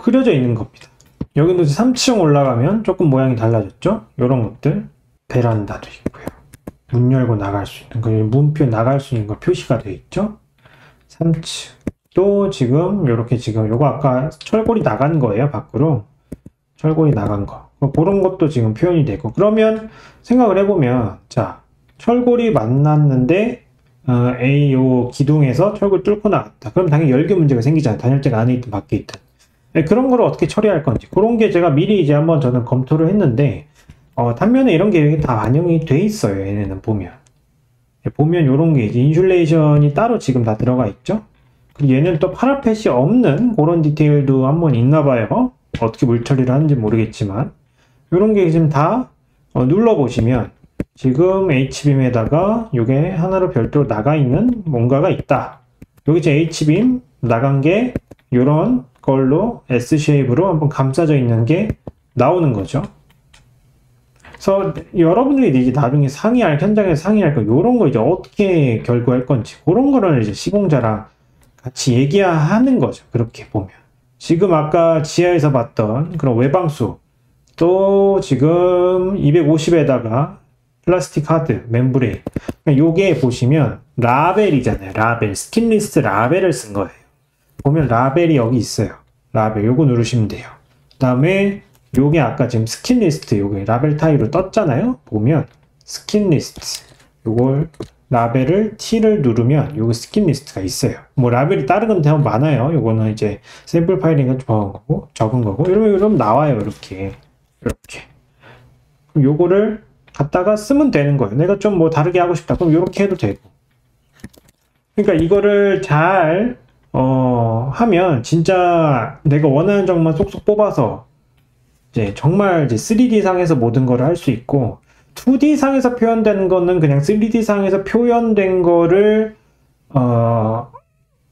그려져 있는 겁니다. 여기도 3층 올라가면 조금 모양이 달라졌죠? 이런 것들 베란다도 있고요. 문 열고 나갈 수 있는 그 문표 나갈 수 있는 거 표시가 되어 있죠? 3층 또 지금 이렇게 지금 요거 아까 철골이 나간 거예요. 밖으로 철골이 나간 거 그런 것도 지금 표현이 되고, 그러면 생각을 해보면 자 철골이 만났는데 요 기둥에서 철골 뚫고 나갔다. 그럼 당연히 열교 문제가 생기잖아요. 단열재가 안에 있든 밖에 있든. 그런 거를 어떻게 처리할 건지 그런 게 제가 미리 이제 한번 저는 검토를 했는데 단면에 이런 게 다 반영이 돼 있어요. 얘네는 보면 요런 게 이제 인슐레이션이 따로 지금 다 들어가 있죠. 그리고 얘는 또 파라펫이 없는 그런 디테일도 한번 있나 봐요. 어떻게 물 처리를 하는지 모르겠지만 요런 게 지금 다 눌러보시면 지금 H빔에다가 요게 하나로 별도로 나가 있는 뭔가가 있다. 여기 제 H빔 나간 게 요런 걸로 S쉐입으로 한번 감싸져 있는 게 나오는 거죠. 그래서 여러분들이 이제 나중에 현장에서 상의할 거, 요런 거 이제 어떻게 결구할 건지, 그런 거를 이제 시공자랑 같이 얘기하는 거죠. 그렇게 보면. 지금 아까 지하에서 봤던 그런 외방수, 또 지금 250에다가 플라스틱 하드, 멤브레인. 요게 보시면 라벨이잖아요. 라벨. 스킨리스트 라벨을 쓴 거예요. 보면 라벨이 여기 있어요. 라벨. 요거 누르시면 돼요. 그 다음에 요게 아까 지금 스킨리스트 요게 라벨 타입으로 떴잖아요. 보면 스킵 리스트. 요걸 라벨을 T를 누르면 요거 스킵 리스트가 있어요. 뭐 라벨이 다른 건 대부분 많아요. 요거는 이제 샘플 파일인가 적은 거고 이러면 나와요. 이렇게 그럼 요거를 갖다가 쓰면 되는 거예요. 내가 좀 뭐 다르게 하고 싶다. 그럼 이렇게 해도 되고. 그러니까 이거를 잘 하면 진짜 내가 원하는 점만 쏙쏙 뽑아서 이제 정말 이제 3D 상에서 모든 걸 할 수 있고 2D 상에서 표현되는 거는 그냥 3D 상에서 표현된 거를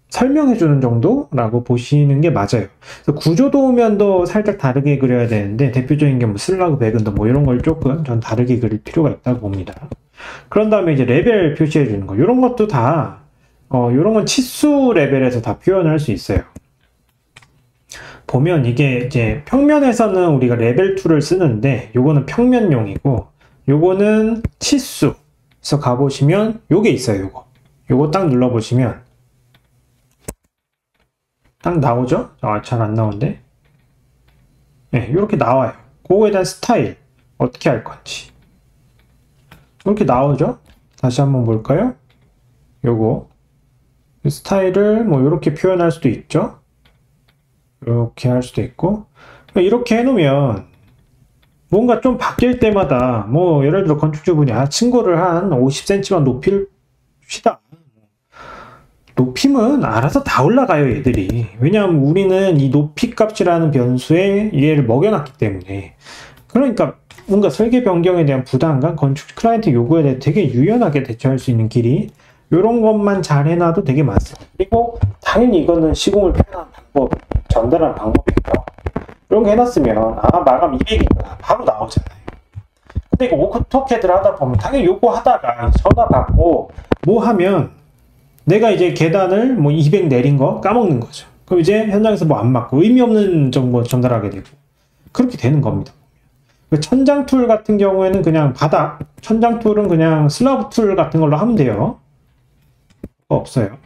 설명해 주는 정도라고 보시는 게 맞아요. 그래서 구조 도우면도 살짝 다르게 그려야 되는데 대표적인 게 뭐 슬라그 백은더 뭐 이런 걸 조금 전 다르게 그릴 필요가 있다고 봅니다. 그런 다음에 이제 레벨 표시해 주는 거 이런 것도 다 이런 건 치수 레벨에서 다 표현할 수 있어요. 보면 이게 이제 평면에서는 우리가 레벨 2를 쓰는데 요거는 평면용이고 요거는 치수에서 가보시면 요게 있어요. 요거 딱 눌러보시면 딱 나오죠? 잘 안 나오는데 네, 이렇게 나와요. 그거에 대한 스타일 어떻게 할 건지 이렇게 나오죠? 다시 한번 볼까요? 요거 스타일을 뭐 이렇게 표현할 수도 있죠? 이렇게 할 수도 있고 이렇게 해놓으면 뭔가 좀 바뀔 때마다 뭐 예를 들어 건축주분이 층고를 한 50cm만 높입시다. 높임은 알아서 다 올라가요 얘들이. 왜냐하면 우리는 이 높이 값이라는 변수에 얘를 먹여놨기 때문에. 그러니까 뭔가 설계 변경에 대한 부담감, 건축 클라이언트 요구에 대해 되게 유연하게 대처할 수 있는 길이 이런 것만 잘 해놔도 되게 많습니다. 그리고 당연히 이거는 시공을 표현하는 방법, 전달하는 방법이고요. 이런 거 해놨으면 마감 200이구나 바로 나오잖아요. 근데 이거 오토캐드를 하다 보면 당연히 요거 하다가 전화 받고 뭐 하면 내가 이제 계단을 뭐 200 내린 거 까먹는 거죠. 그럼 이제 현장에서 뭐 안 맞고 의미 없는 정보 전달하게 되고 그렇게 되는 겁니다. 천장 툴 같은 경우에는 그냥 바닥, 천장 툴은 그냥 슬라브 툴 같은 걸로 하면 돼요. 없어요.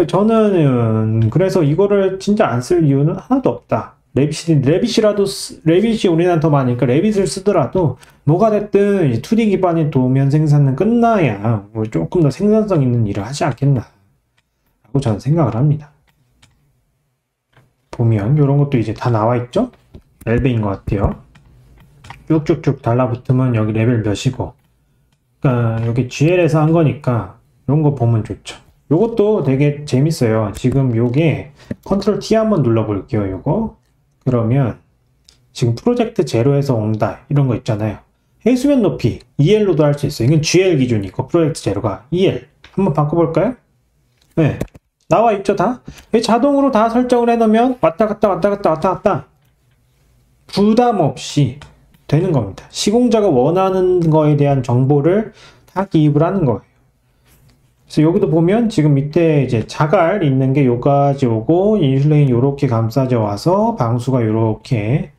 저는 그래서 이거를 진짜 안 쓸 이유는 하나도 없다. 레빗이 우리나라 더 많으니까 레빗을 쓰더라도 뭐가 됐든 2D 기반의 도면 생산은 끝나야 뭐 조금 더 생산성 있는 일을 하지 않겠나 라고 저는 생각을 합니다. 보면 이런 것도 이제 다 나와 있죠? 레벨인 것 같아요. 쭉쭉쭉 달라붙으면 여기 레벨 몇이고 그러니까 여기 GL에서 한 거니까 이런 거 보면 좋죠. 요것도 되게 재밌어요. 지금 요게 컨트롤 T 한번 눌러볼게요. 요거 그러면 지금 프로젝트 제로에서 온다 이런 거 있잖아요. 해수면 높이 EL로도 할 수 있어요. 이건 GL 기준이고 프로젝트 제로가 EL 한번 바꿔볼까요? 네 나와 있죠 다? 자동으로 다 설정을 해놓으면 왔다 갔다 부담 없이 되는 겁니다. 시공자가 원하는 거에 대한 정보를 다 기입을 하는 거예요. 그래서 여기도 보면 지금 밑에 이제 자갈 있는 게 요까지 오고 인슐레인 요렇게 감싸져 와서 방수가 요렇게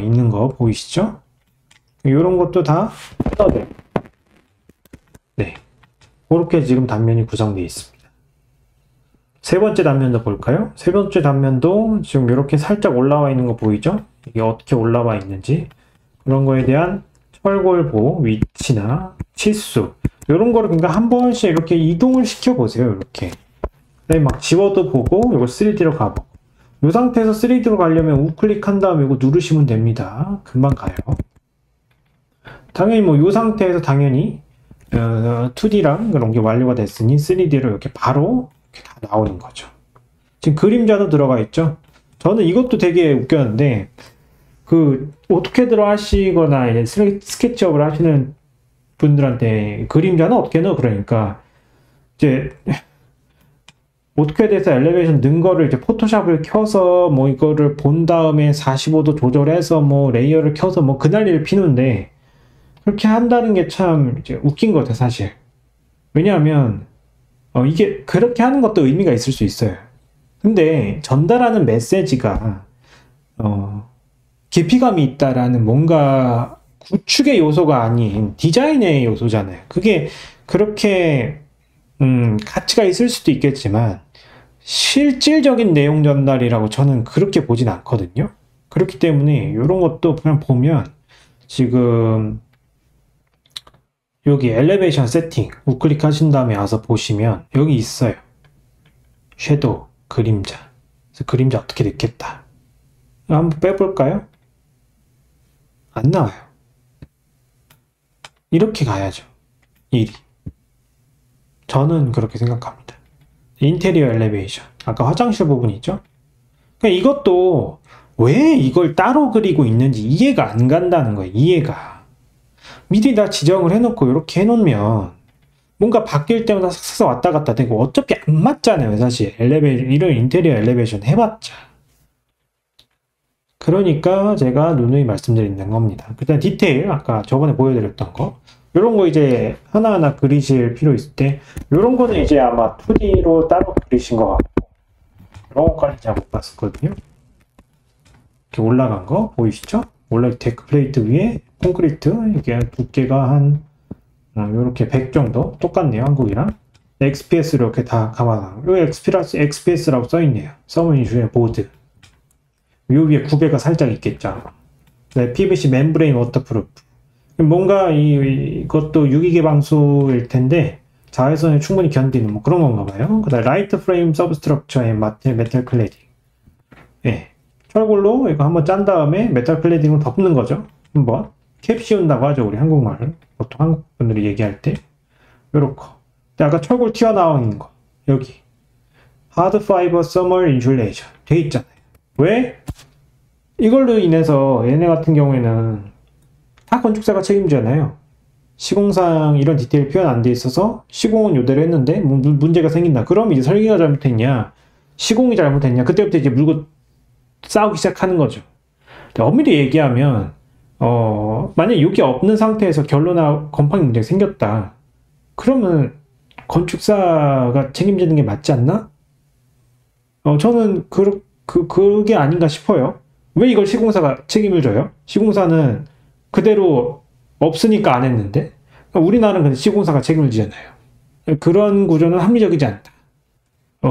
있는 거 보이시죠? 요런 것도 다 뜯어내. 네. 그렇게 지금 단면이 구성되어 있습니다. 세 번째 단면도 볼까요? 세 번째 단면도 지금 이렇게 살짝 올라와 있는 거 보이죠? 이게 어떻게 올라와 있는지 그런 거에 대한 철골보 위치나 치수 이런 거를 그러니까 한 번씩 이렇게 이동을 시켜 보세요. 이렇게 막 지워도 보고 이거 3D로 가보고 이 상태에서 3D로 가려면 우클릭한 다음에 이거 누르시면 됩니다. 금방 가요. 당연히 뭐 이 상태에서 당연히 2D랑 그런 게 완료가 됐으니 3D로 이렇게 바로 이렇게 다 나오는 거죠. 지금 그림자도 들어가 있죠. 저는 이것도 되게 웃겼는데 그 오토캐드로 하시거나 이제 스케치업을 하시는 분들한테 그림자는 어떻게 넣어? 그러니까 이제 오토캐드에서 엘리베이션 넣은 거를 이제 포토샵을 켜서 뭐 이거를 본 다음에 45도 조절해서 뭐 레이어를 켜서 뭐 그 난리를 피는데 그렇게 한다는 게 참 이제 웃긴 것 같아 사실. 왜냐하면 이게 그렇게 하는 것도 의미가 있을 수 있어요. 근데 전달하는 메시지가 깊이감이 있다라는 뭔가 구축의 요소가 아닌 디자인의 요소잖아요. 그게 그렇게 가치가 있을 수도 있겠지만 실질적인 내용 전달이라고 저는 그렇게 보진 않거든요. 그렇기 때문에 이런 것도 그냥 보면 지금 여기 엘리베이션 세팅 우클릭 하신 다음에 와서 보시면 여기 있어요. 섀도우, 그림자. 그래서 그림자 어떻게 넣겠다. 한번 빼볼까요? 안 나와요. 이렇게 가야죠. 일이. 저는 그렇게 생각합니다. 인테리어 엘리베이션. 아까 화장실 부분 있죠? 그러니까 이것도 왜 이걸 따로 그리고 있는지 이해가 안 간다는 거예요. 이해가. 미리 다 지정을 해놓고 이렇게 해놓으면 뭔가 바뀔 때마다 싹싹 왔다 갔다 되고 어차피 안 맞잖아요. 사실 이런 인테리어 엘리베이션 해봤자. 그러니까 제가 누누이 말씀드리는 겁니다. 그다음 디테일 아까 저번에 보여드렸던 거 이런 거 이제 하나하나 그리실 필요 있을 때 이런 거는 이제 아마 2D로 따로 그리신 것 같고 이런 거까지 잘 못 봤었거든요. 이렇게 올라간 거 보이시죠? 원래 데크 플레이트 위에 콘크리트 이게 두께가 한 이렇게 100 정도 똑같네요. 한국이랑 XPS로 이렇게 다 감아놔. 여기 XPS라고 써있네요. 서머니슈의 보드 요 위에 구배가 살짝 있겠죠. 네, PVC 멤브레인 워터프루프. 뭔가 이것도 유기계 방수일 텐데 자외선에 충분히 견디는 뭐 그런 건가 봐요. 그다음 라이트 프레임 서브스트럭처 앤 메탈 클래딩. 예. 철골로 이거 한번 짠 다음에 메탈 클래딩을 덮는 거죠. 한번 캡 씌운다고 하죠. 우리 한국말을. 보통 한국 분들이 얘기할 때. 요렇게. 아까 철골 튀어나오는 거. 여기. 하드 파이버 서멀 인슐레이션 돼 있잖아요. 왜? 이걸로 인해서 얘네 같은 경우에는 다 건축사가 책임지잖아요. 시공상 이런 디테일 표현 안 돼 있어서 시공은 요대로 했는데 문제가 생긴다. 그럼 이제 설계가 잘못했냐 시공이 잘못했냐 그때부터 이제 물고 싸우기 시작하는 거죠. 엄밀히 얘기하면 만약에 여기 없는 상태에서 결론나 건팡이 문제가 생겼다. 그러면 건축사가 책임지는 게 맞지 않나? 저는 그게 아닌가 싶어요. 왜 이걸 시공사가 책임을 져요? 시공사는 그대로 없으니까 안 했는데 우리나라는 근데 시공사가 책임을 지잖아요. 그런 구조는 합리적이지 않다.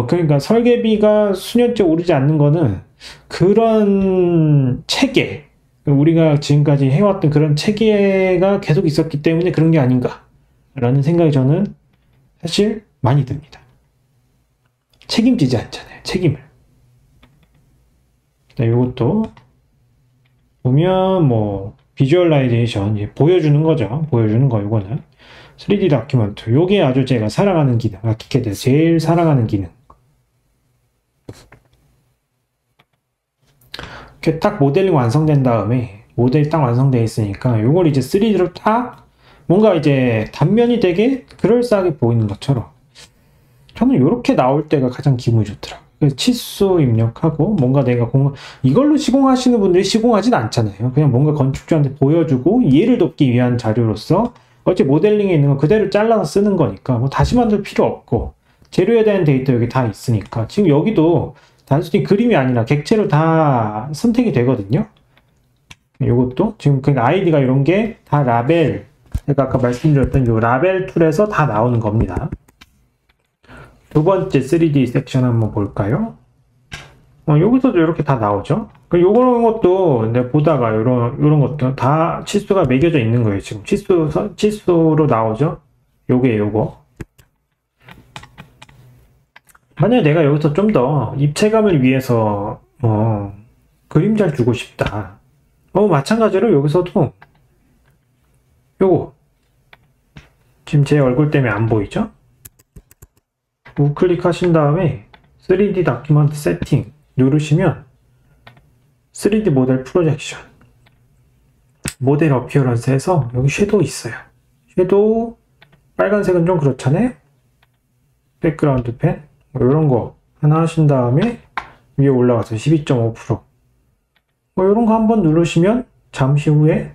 그러니까 설계비가 수년째 오르지 않는 거는 그런 체계 우리가 지금까지 해왔던 그런 체계가 계속 있었기 때문에 그런 게 아닌가 라는 생각이 저는 사실 많이 듭니다. 책임지지 않잖아요. 책임을. 이것도 보면 뭐 비주얼라이제이션 보여주는 거죠. 보여주는 거 이거는 3D 다큐멘트. 요게 아주 제가 사랑하는 기능. 아키캐드 제일 사랑하는 기능. 이렇게 딱 모델링 완성된 다음에 모델이 딱 완성되어 있으니까 요걸 이제 3D로 딱 뭔가 이제 단면이 되게 그럴싸하게 보이는 것처럼 저는 이렇게 나올 때가 가장 기분이 좋더라고요. 치수 입력하고 뭔가 내가 이걸로 시공하시는 분들이 시공하진 않잖아요. 그냥 뭔가 건축주한테 보여주고 이해를 돕기 위한 자료로서 어째 모델링에 있는 거 그대로 잘라서 쓰는 거니까 뭐 다시 만들 필요 없고 재료에 대한 데이터 여기 다 있으니까 지금 여기도 단순히 그림이 아니라 객체로 다 선택이 되거든요. 이것도 지금 그러니까 아이디가 이런 게 다 라벨 제가 아까 말씀드렸던 이 라벨 툴에서 다 나오는 겁니다. 두 번째 3D 섹션 한번 볼까요? 여기서도 이렇게 다 나오죠? 요런 것도 내가 보다가 요런 것도 다 치수가 매겨져 있는 거예요. 지금 치수로 나오죠? 요거. 만약에 내가 여기서 좀 더 입체감을 위해서 그림자를 주고 싶다. 마찬가지로 여기서도 요거 지금 제 얼굴 때문에 안 보이죠? 우클릭 하신 다음에 3D 다큐먼트 세팅 누르시면 3D 모델 프로젝션 모델 어피어런스에서 여기 섀도우 있어요. 섀도우 빨간색은 좀 그렇잖아요. 백그라운드 펜 이런 거 하나 하신 다음에 위에 올라가서 12.5% 이런 거 한번 누르시면 잠시 후에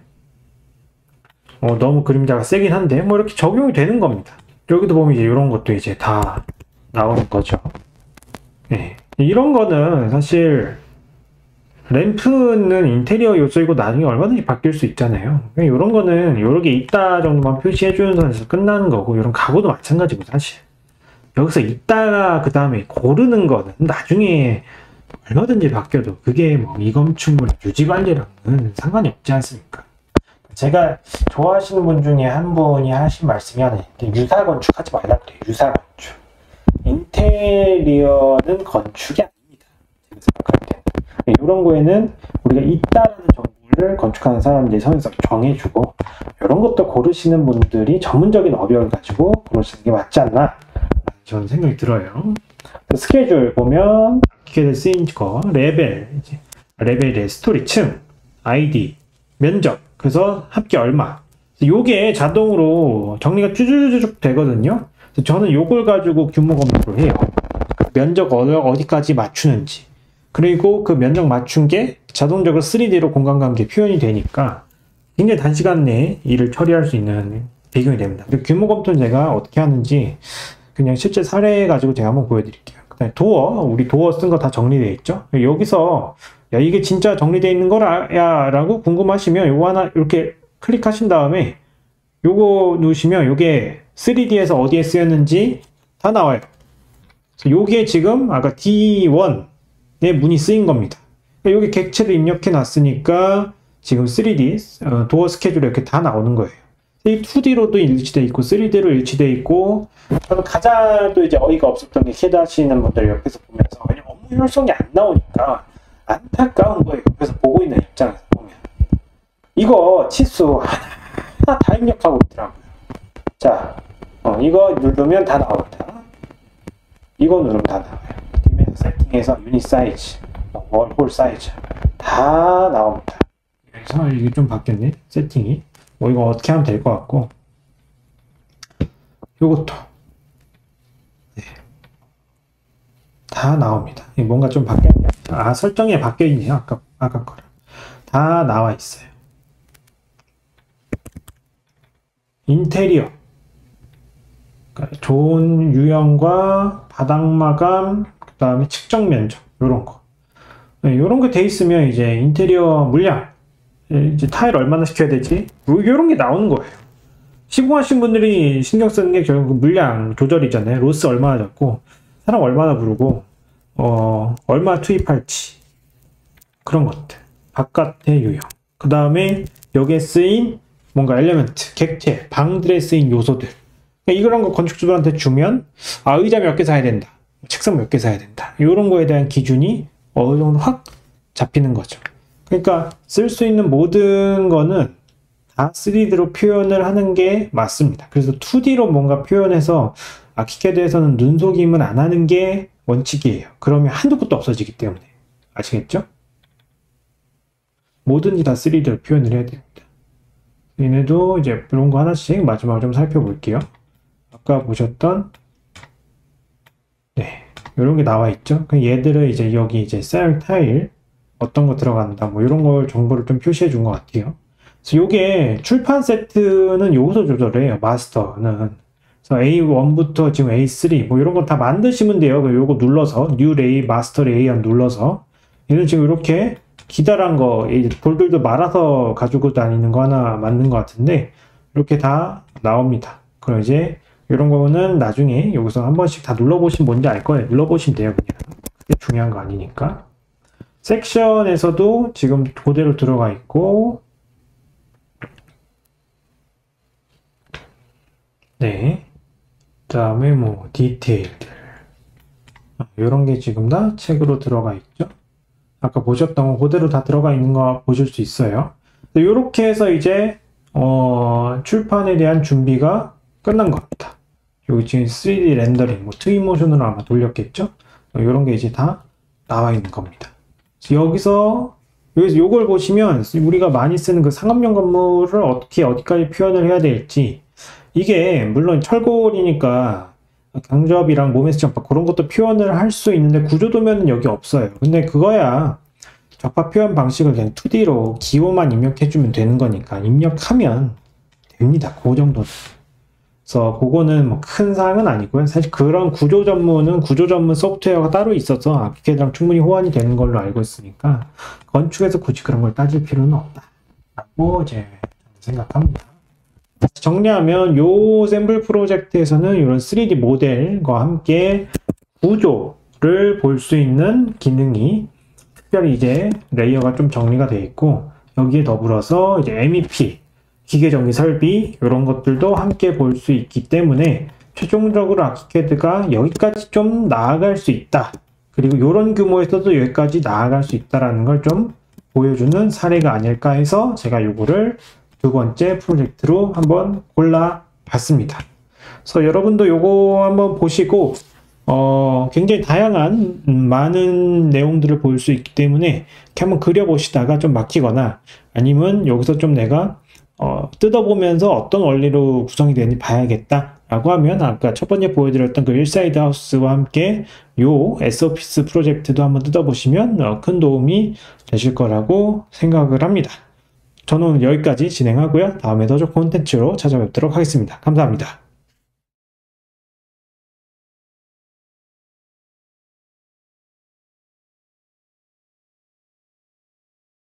너무 그림자가 세긴 한데 이렇게 적용이 되는 겁니다. 여기도 보면 이제 이런 것도 이제 다 나오는 거죠. 네. 이런 거는 사실 램프는 인테리어 요소이고 나중에 얼마든지 바뀔 수 있잖아요. 이런 거는 요렇게 있다 정도만 표시해주는 선에서 끝나는 거고 이런 가구도 마찬가지고 사실 여기서 있다가 그 다음에 고르는 거는 나중에 얼마든지 바뀌어도 그게 뭐 이건축물 유지관리랑은 상관이 없지 않습니까? 제가 좋아하시는 분 중에 한 분이 하신 말씀이 하나 있는데, 유사 건축하지 말라 그래요. 유사 건축. 인테리어는 건축이 아닙니다. 제가 생각할 때는. 이런 거에는 우리가 있다라는 정보를 건축하는 사람들이 선에서 정해주고, 이런 것도 고르시는 분들이 전문적인 업역을 가지고 고르시는 게 맞지 않나 저는 생각이 들어요. 스케줄 보면 아키텍처 쓰인 거, 레벨, 레벨의 스토리, 층, 아이디, 면적, 그래서 합계 얼마. 요게 자동으로 정리가 쭈쭈쭈쭉 되거든요. 저는 요걸 가지고 규모 검토를 해요. 면적 어디까지 맞추는지. 그리고 그 면적 맞춘 게 자동적으로 3D로 공간관계 표현이 되니까 굉장히 단시간 내에 일을 처리할 수 있는 배경이 됩니다. 규모 검토는 제가 어떻게 하는지 그냥 실제 사례 가지고 제가 한번 보여드릴게요. 그다음에 도어, 우리 도어 쓴 거 다 정리되어 있죠? 여기서 야 이게 진짜 정리되어 있는 거야 라고 궁금하시면 요거 하나 이렇게 클릭하신 다음에 요거 누르시면 요게 3D에서 어디에 쓰였는지 다 나와요. 요게 지금 아까 D1의 문이 쓰인 겁니다. 요게 객체를 입력해 놨으니까 지금 3D 도어 스케줄이 이렇게 다 나오는 거예요. 이 2D로도 일치돼 있고 3D로 일치돼 있고, 저는 가장 또 이제 어이가 없었던 게 CAD 하시는 분들 옆에서 보면서 그냥 업무 효율성이 안 나오니까 안타까운 거예요. 옆에서 보고 있는 입장에서 보면 이거 치수 하나 다 입력하고 있더라고요. 자, 이거 누르면 다 나옵니다. 이거 누르면 다 나와요. 디멘션 세팅에서 유닛 사이즈, 홀 사이즈 다 나옵니다. 그래서 이게 좀 바뀌었네, 세팅이. 이거 어떻게 하면 될 것 같고, 요것도 네. 다 나옵니다. 뭔가 좀 바뀌었네요. 설정이 바뀌어있네요. 아까 거랑 다 나와 있어요. 인테리어, 그러니까 좋은 유형과 바닥 마감, 그 다음에 측정 면적, 요런 거. 요런 게 돼 있으면 이제 인테리어 물량, 이제 타일 얼마나 시켜야 되지? 요런 게 나오는 거예요. 시공하신 분들이 신경 쓰는 게 결국 물량 조절이잖아요. 로스 얼마나 잡고, 사람 얼마나 부르고, 얼마 투입할지. 그런 것들. 바깥의 유형. 그 다음에 여기에 쓰인 뭔가 엘리먼트, 객체, 방들에 쓰인 요소들. 그러니까 이런 거 건축주들한테 주면, 의자 몇 개 사야 된다. 책상 몇 개 사야 된다. 이런 거에 대한 기준이 어느 정도 확 잡히는 거죠. 그러니까 쓸 수 있는 모든 거는 다 3D로 표현을 하는 게 맞습니다. 그래서 2D로 뭔가 표현해서 아키캐드에서는 눈속임은 안 하는 게 원칙이에요. 그러면 한두 곳도 없어지기 때문에. 아시겠죠? 뭐든지 다 3D로 표현을 해야 됩니다. 얘네도 이제 이런 거 하나씩 마지막으로 좀 살펴볼게요. 아까 보셨던 이런 게 나와 있죠. 얘들을 이제 여기 이제 셀 타일 어떤 거 들어간다 뭐 이런 걸 정보를 좀 표시해 준 것 같아요. 그래서 요게 출판 세트는 요소 조절해요. 마스터는. 그래서 A1부터 지금 A3 뭐 이런 거 다 만드시면 돼요. 요거 눌러서 뉴 레이 마스터 레이어 눌러서 얘는 지금 이렇게 기다란 거 볼들도 말아서 가지고 다니는 거 하나 만든 것 같은데 이렇게 다 나옵니다. 그럼 이제 이런 거는 나중에 여기서 한 번씩 다 눌러보시면 뭔지 알 거예요. 눌러보시면 돼요. 그냥 그게 중요한 거 아니니까. 섹션에서도 지금 그대로 들어가 있고, 네. 그 다음에 뭐 디테일들 이런 게 지금 다 책으로 들어가 있죠. 아까 보셨던 거 그대로 다 들어가 있는 거 보실 수 있어요. 이렇게 해서 이제 출판에 대한 준비가 끝난 겁니다. 여기 지금 3D 렌더링, 뭐 트윈모션으로 아마 돌렸겠죠? 이런 게 이제 다 나와 있는 겁니다. 여기서 요걸 보시면 우리가 많이 쓰는 그 상업용 건물을 어떻게 어디까지 표현을 해야 될지, 이게 물론 철골이니까 강조합이랑 모멘스 점파 그런 것도 표현을 할 수 있는데 구조도면은 여기 없어요. 근데 그거야 적합 표현 방식을 그냥 2D로 기호만 입력해주면 되는 거니까 입력하면 됩니다. 그 정도는. 그래서 그거는 뭐 큰 사항은 아니고요. 사실 그런 구조 전문은 구조 전문 소프트웨어가 따로 있어서 아키캐드랑 충분히 호환이 되는 걸로 알고 있으니까 건축에서 굳이 그런 걸 따질 필요는 없다라고 이제 생각합니다. 정리하면 요 샘플 프로젝트에서는 이런 3D 모델과 함께 구조를 볼 수 있는 기능이 특별히 이제 레이어가 좀 정리가 되어 있고, 여기에 더불어서 이제 MEP 기계 정비 설비 이런 것들도 함께 볼 수 있기 때문에 최종적으로 아키캐드가 여기까지 좀 나아갈 수 있다. 그리고 이런 규모에서도 여기까지 나아갈 수 있다라는 걸 좀 보여주는 사례가 아닐까 해서 제가 요거를 두 번째 프로젝트로 한번 골라봤습니다. 그래서 여러분도 요거 한번 보시고 굉장히 다양한 많은 내용들을 볼 수 있기 때문에 이렇게 한번 그려보시다가 좀 막히거나 아니면 여기서 좀 내가 뜯어보면서 어떤 원리로 구성이 되는지 봐야겠다 라고 하면 아까 첫 번째 보여드렸던 그 일사이드 하우스와 함께 요 S오피스 프로젝트도 한번 뜯어보시면 큰 도움이 되실 거라고 생각을 합니다. 저는 오늘 여기까지 진행하고요. 다음에 더 좋은 콘텐츠로 찾아뵙도록 하겠습니다. 감사합니다.